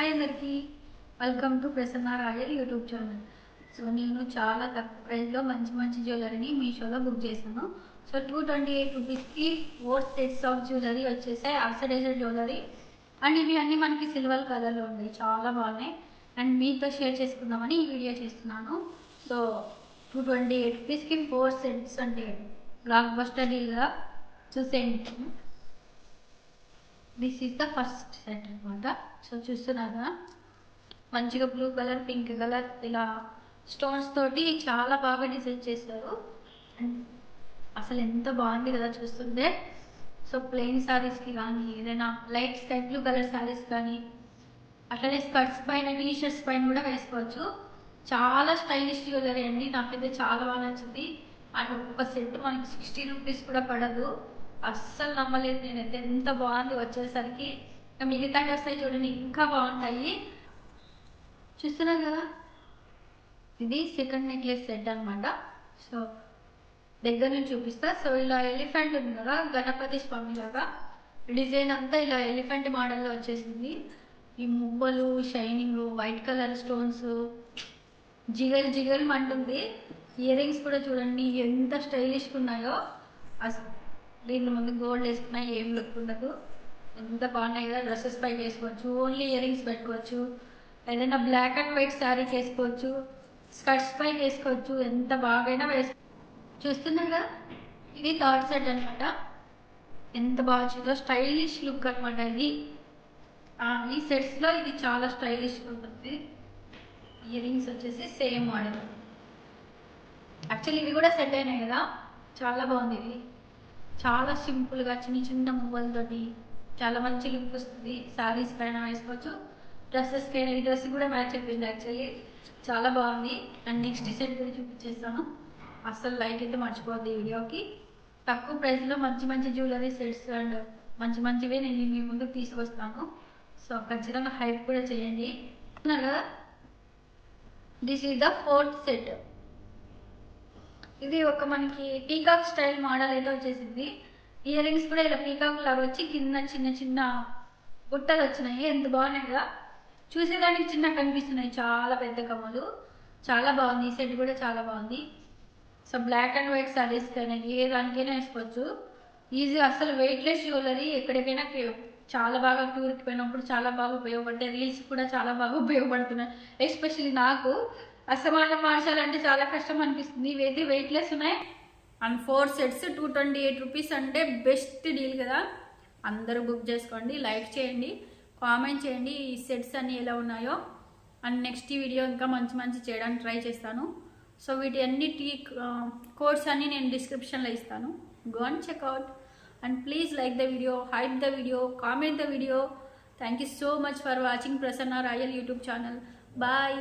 Hi అందరికీ, welcome to Prasanna Royal YouTube channel. So నేను చాలా తక్కువ ప్రైస్లో మంచి మంచి జ్యువెలరీని మీషోలో బుక్ చేశాను. సో 228 రూపీస్కి 4 సెట్స్ ఆఫ్ జ్యువెలరీ వచ్చేసాయి, ఆక్సిడైజ్డ్ జ్యువెలరీ. అండ్ ఇవి అన్నీ మనకి సిల్వర్ కలర్లో ఉన్నాయి, చాలా బాగున్నాయి. అండ్ మీతో షేర్ చేసుకుందామని ఈ వీడియో చేస్తున్నాను. సో 228 రూపీస్కి 4 సెట్స్ అంటే బ్లాక్ బస్టర్ డీల్గా చూసేయండి. This is the first set అనమాట. సో చూస్తున్నారా, మంచిగా బ్లూ కలర్, పింక్ కలర్ ఇలా స్టోన్స్ తోటి చాలా బాగా డిజైన్ చేశారు. అసలు ఎంత బాగుంది కదా చూస్తుంటే. సో ప్లెయిన్ శారీస్కి కానీ, ఏదైనా light sky blue colour saris కానీ, అట్లనే స్కర్ట్స్ పైన, టీ షర్ట్స్ పైన కూడా వేసుకోవచ్చు. చాలా స్టైలిష్ జ్యువెలరీ అండి, నాకైతే చాలా బాగా నచ్చింది. అండ్ ఒక సెట్ మనకి 60 రూపీస్ కూడా పడదు. అస్సలు నమ్మలేదు నేనైతే, ఎంత బాగుంది వచ్చేసరికి. మిగతా వస్తాయి చూడండి, ఇంకా బాగుంటాయి. చూస్తున్నారు కదా, ఇది సెకండ్ నెక్లెస్ సెట్ అనమాట. సో దగ్గర నుంచి చూపిస్తా. సో ఇలా ఎలిఫెంట్ ఉంది కదా, గణపతి స్వామి లాగా డిజైన్ అంతా ఇలా ఎలిఫెంట్ మోడల్లో వచ్చేసింది. ఈ మువ్వలు, షైనింగ్, వైట్ కలర్ స్టోన్స్, జిగల్ జిగల్ అంటుంది. ఇయర్ రింగ్స్ కూడా చూడండి ఎంత స్టైలిష్గా ఉన్నాయో. అసలు దీని ముందు గోల్డ్ వేసుకున్నా ఏం లుక్ ఉండదు, ఎంత బాగున్నాయి కదా. డ్రెస్సెస్ పైకి వేసుకోవచ్చు, ఓన్లీ ఇయర్ రింగ్స్ పెట్టుకోవచ్చు, ఏదైనా బ్లాక్ అండ్ వైట్ శారీకి వేసుకోవచ్చు, స్కర్ట్స్ పైకి వేసుకోవచ్చు, ఎంత బాగైనా చూస్తున్నారు కదా. ఇది థర్డ్ సెట్ అనమాట. ఎంత బాగా వచ్చిందో, స్టైలిష్ లుక్ అనమాట ఇది. ఈ సెట్స్లో ఇది చాలా స్టైలిష్గా ఉంటుంది. ఇయర్ రింగ్స్ వచ్చేసి సేమ్ మోడల్. యాక్చువల్లీ ఇవి కూడా సెట్ అయినాయి కదా, చాలా బాగుంది ఇది. చాలా సింపుల్గా చిన్న చిన్న మువ్వలతోటి చాలా మంచి లుక్ వస్తుంది. శారీస్ పైన వేసుకోవచ్చు, డ్రెస్సెస్ పైన. ఈ డ్రెస్ కూడా మ్యాచ్ అయిపోయింది యాక్చువల్లీ, చాలా బాగుంది. అండ్ నెక్స్ట్ సెట్ కూడా చూపించేస్తాను, అస్సలు లైక్ అయితే మర్చిపోద్ది వీడియోకి. తక్కువ ప్రైస్లో మంచి మంచి జ్యువెలరీ సెట్స్ అండ్ మంచి మంచివే నేను మీ ముందుకు తీసుకొస్తాను. సో ఖచ్చితంగా హైప్ కూడా చేయండి. కదా, this is the fourth set. ఇది ఒక మనకి పీకాక్ స్టైల్ మోడల్ అయితే వచ్చేసింది. ఇయర్ రింగ్స్ కూడా ఇలా పీకాక్ లాగా వచ్చి కింద చిన్న చిన్న బుట్టలు వచ్చినాయి, ఎంత బాగున్నాయి కదా. చూసేదానికి చిన్న కనిపిస్తున్నాయి, చాలా పెద్ద కమ్మలు. చాలా బాగుంది, ఈ సెట్ కూడా చాలా బాగుంది. So black and white saris కానీ ఏ దానికైనా వేసుకోవచ్చు ఈజీ. అసలు వెయిట్లెస్ జ్యువెలరీ, ఎక్కడికైనా చాలా బాగా టూర్కి పోయినప్పుడు చాలా బాగా ఉపయోగపడతాయి. రీల్స్ కూడా చాలా బాగా ఉపయోగపడుతున్నాయి. ఎస్పెషల్లీ నాకు అసమానం మార్చాలంటే చాలా కష్టం అనిపిస్తుంది. ఇవైతే వెయిట్లెస్ ఉన్నాయి. అండ్ 4 సెట్స్ 228 రూపీస్ అంటే బెస్ట్ డీల్ కదా. అందరూ బుక్ చేసుకోండి, లైక్ చేయండి, కామెంట్ చేయండి ఈ సెట్స్ అన్నీ ఎలా ఉన్నాయో. అండ్ నెక్స్ట్ వీడియో ఇంకా మంచి మంచి చేయడానికి ట్రై చేస్తాను. సో వీటి అన్నిటి కోడ్స్ అన్నీ నేను డిస్క్రిప్షన్లో ఇస్తాను, go and check out. And please like the video, hype the video, comment the video. Thank you so much for watching Prasanna Royal YouTube channel. Bye.